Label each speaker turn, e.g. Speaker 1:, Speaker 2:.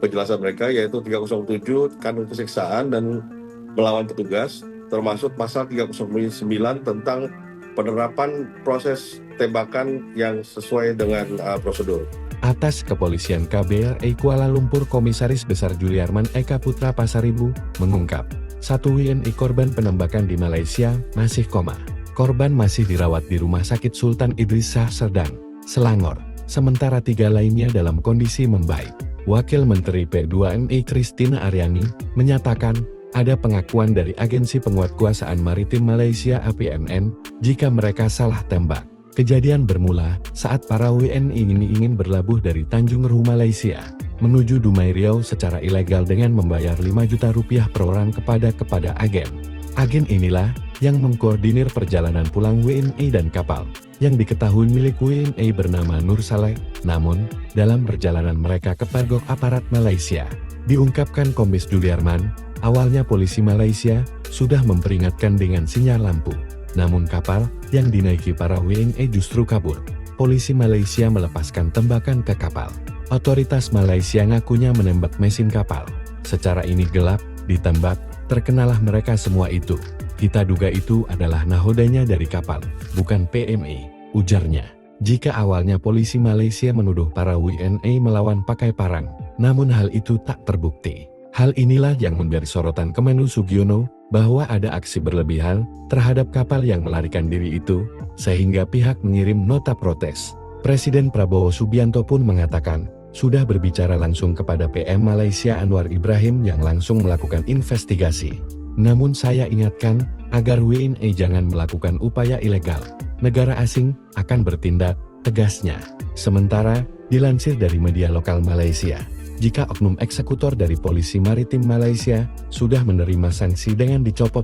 Speaker 1: penjelasan mereka, yaitu 307 kandung penyiksaan dan melawan petugas, termasuk pasal 309 tentang penerapan proses tembakan yang sesuai dengan prosedur.
Speaker 2: Atas Kepolisian KBRI Kuala Lumpur, Komisaris Besar Juliarman Eka Putra Pasaribu mengungkap, 1 WNI korban penembakan di Malaysia masih koma. Korban masih dirawat di Rumah Sakit Sultan Idris Shah Serdang, Selangor, sementara 3 lainnya dalam kondisi membaik. Wakil Menteri P2MI Christina Aryani menyatakan, ada pengakuan dari Agensi Penguatkuasaan Maritim Malaysia APMN jika mereka salah tembak. Kejadian bermula saat para WNI ini ingin berlabuh dari Tanjung Ru, Malaysia, menuju Dumai Riau secara ilegal dengan membayar 5 juta rupiah per orang kepada agen. Agen inilah yang mengkoordinir perjalanan pulang WNI dan kapal, yang diketahui milik WNI bernama Nur Saleh. Namun, dalam perjalanan mereka ke Pergok aparat Malaysia, diungkapkan Kombes Juliarman, awalnya polisi Malaysia sudah memperingatkan dengan sinyal lampu. Namun kapal yang dinaiki para WNI justru kabur. Polisi Malaysia melepaskan tembakan ke kapal. Otoritas Malaysia ngakunya menembak mesin kapal. Secara ini gelap, ditembak, terkenalah mereka semua itu. Kita duga itu adalah nahodanya dari kapal, bukan PMI, ujarnya. Jika awalnya polisi Malaysia menuduh para WNI melawan pakai parang, namun hal itu tak terbukti. Hal inilah yang menjadi sorotan Kemenlu Sugiono, bahwa ada aksi berlebihan terhadap kapal yang melarikan diri itu, sehingga pihak mengirim nota protes. Presiden Prabowo Subianto pun mengatakan, sudah berbicara langsung kepada PM Malaysia Anwar Ibrahim yang langsung melakukan investigasi. Namun saya ingatkan, agar WNI jangan melakukan upaya ilegal. Negara asing akan bertindak, tegasnya. Sementara, dilansir dari media lokal Malaysia, jika oknum eksekutor dari Polisi Maritim Malaysia sudah menerima sanksi dengan dicopot